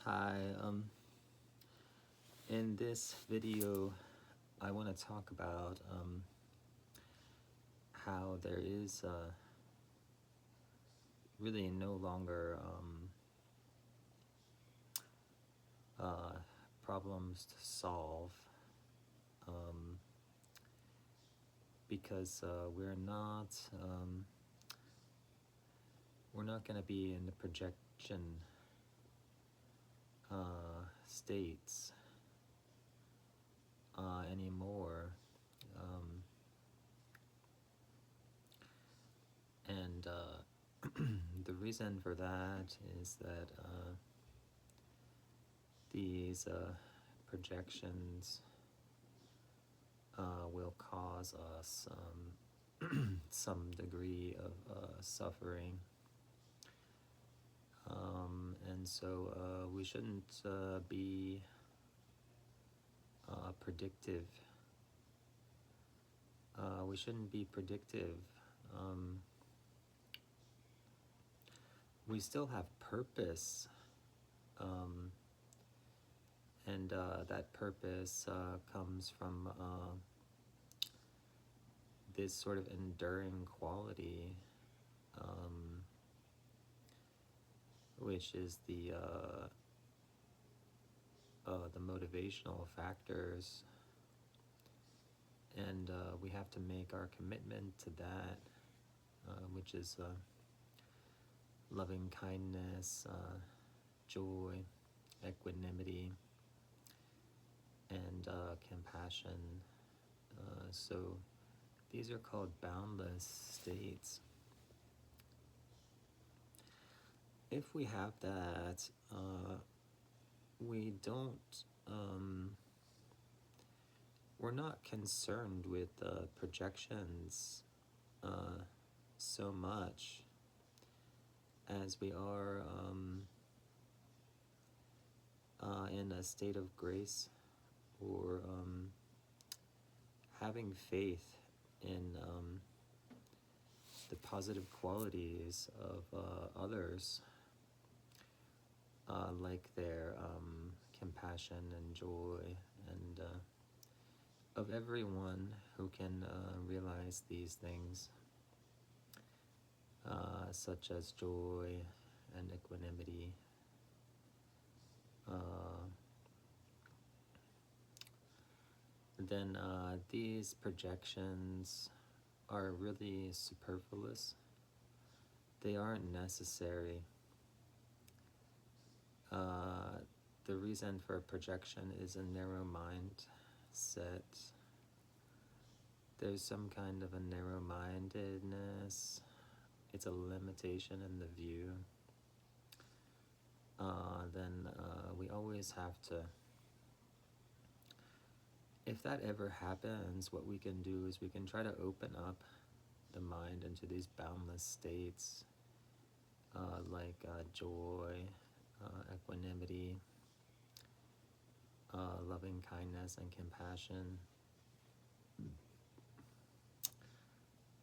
Hi, in this video, I want to talk about how there is really no longer uh, problems to solve um, because we're not going to be in the projection states anymore. Um, and the reason for that is that these projections will cause us some degree of suffering. And so we shouldn't be predictive. We shouldn't be predictive. Um, we still have purpose, and that purpose comes from this sort of enduring quality, which is the motivational factors, and we have to make our commitment to that, which is loving kindness, joy, equanimity, and compassion. So these are called boundless states. If we have that, we don't, we're not concerned with projections so much as we are in a state of grace, or having faith in the positive qualities of others, like their compassion and joy, and of everyone who can realize these things, such as joy and equanimity. Then these projections are really superfluous. They aren't necessary. The reason for projection is a narrow mindset. There's some kind of a narrow-mindedness. It's a limitation in the view. Then we always have to, if that ever happens, what we can do is we can try to open up the mind into these boundless states, like joy, equanimity, loving kindness, and compassion.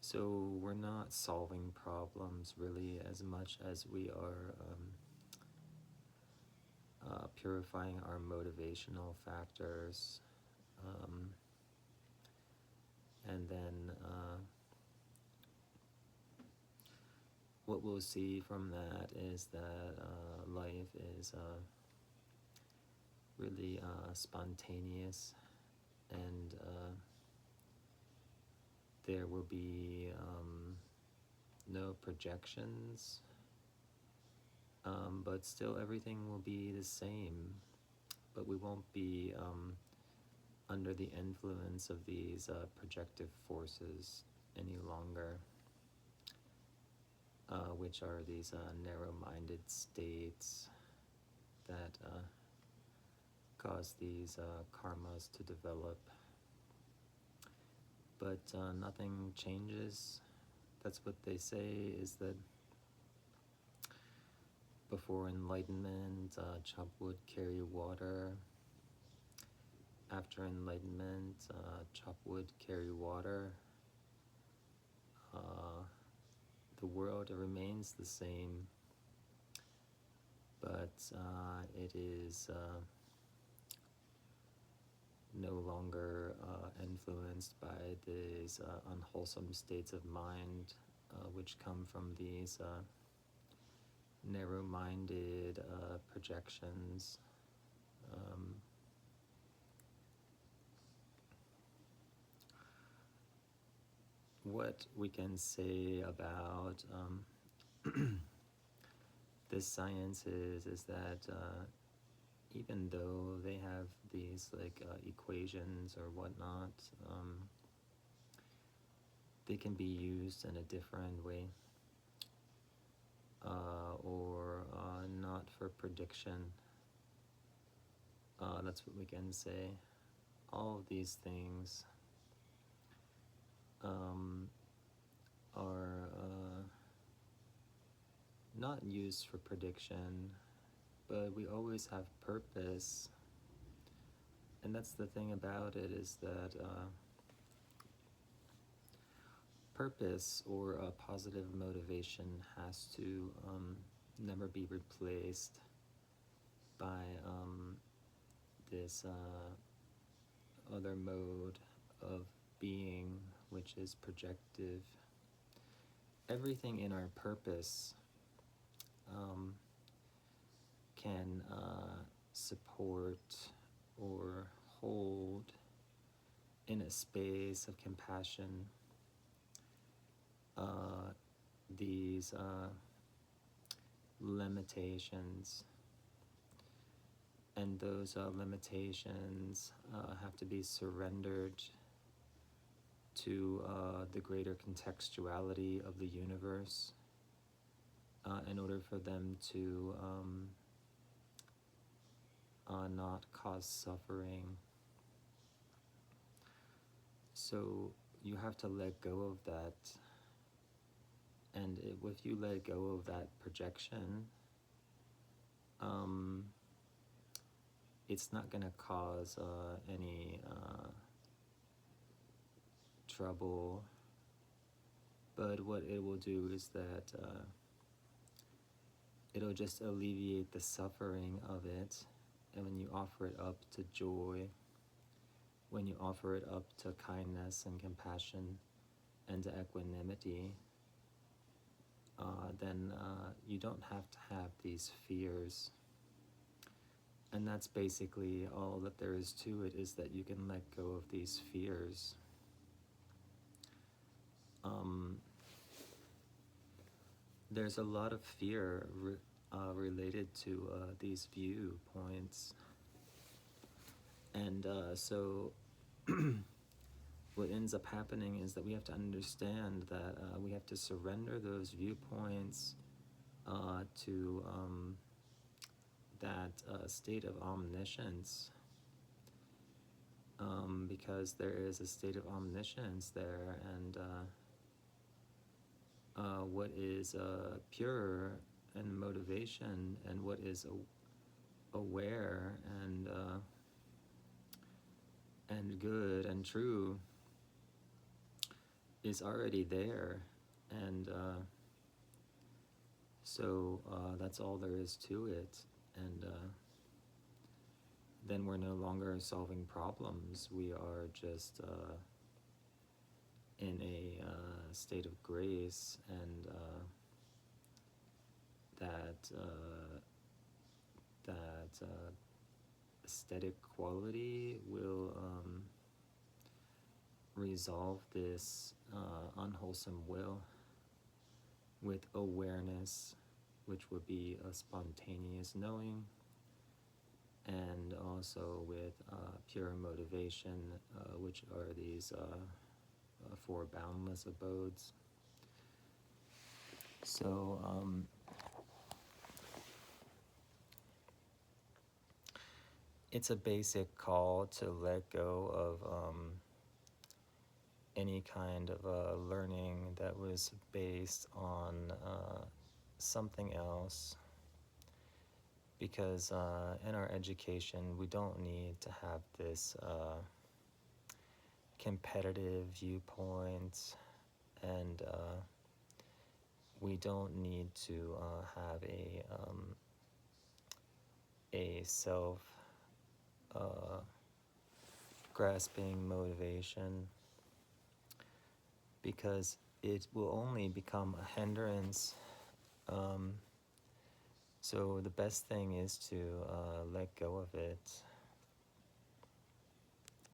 So we're not solving problems really as much as we are purifying our motivational factors. And then what we'll see from that is that life is really spontaneous, and there will be no projections, but still everything will be the same, but we won't be under the influence of these projective forces any longer, which are these narrow-minded states that cause these karmas to develop. But nothing changes. That's what they say, is that before enlightenment, chop wood, carry water. After enlightenment, chop wood, carry water. The world remains the same, but it is no longer influenced by these unwholesome states of mind which come from these narrow-minded projections. What we can say about this science is that even though they have these like equations or whatnot, they can be used in a different way, or not for prediction. That's what we can say. All of these things are not used for prediction, but we always have purpose. And that's the thing about it, is that purpose or a positive motivation has to never be replaced by this other mode of being, which is projective. Everything in our purpose can support or hold in a space of compassion these limitations, and those limitations have to be surrendered to the greater contextuality of the universe in order for them to not cause suffering. So you have to let go of that. And if you let go of that projection, it's not going to cause any trouble. But what it will do is that it'll just alleviate the suffering of it. And when you offer it up to joy, when you offer it up to kindness and compassion and to equanimity, then you don't have to have these fears. And that's basically all that there is to it, is that you can let go of these fears. There's a lot of fear related to these viewpoints. And so what ends up happening is that we have to understand that we have to surrender those viewpoints to that state of omniscience, because there is a state of omniscience there, and what is pure and motivation, and what is aware and good and true is already there. And so that's all there is to it. And then we're no longer solving problems. We are just in a state of grace, and that aesthetic quality will resolve this unwholesome will with awareness, which would be a spontaneous knowing, and also with pure motivation, which are these four boundless abodes. So it's a basic call to let go of any kind of learning that was based on something else, because in our education we don't need to have this competitive viewpoint, and we don't need to have a self grasping motivation, because it will only become a hindrance. So the best thing is to let go of it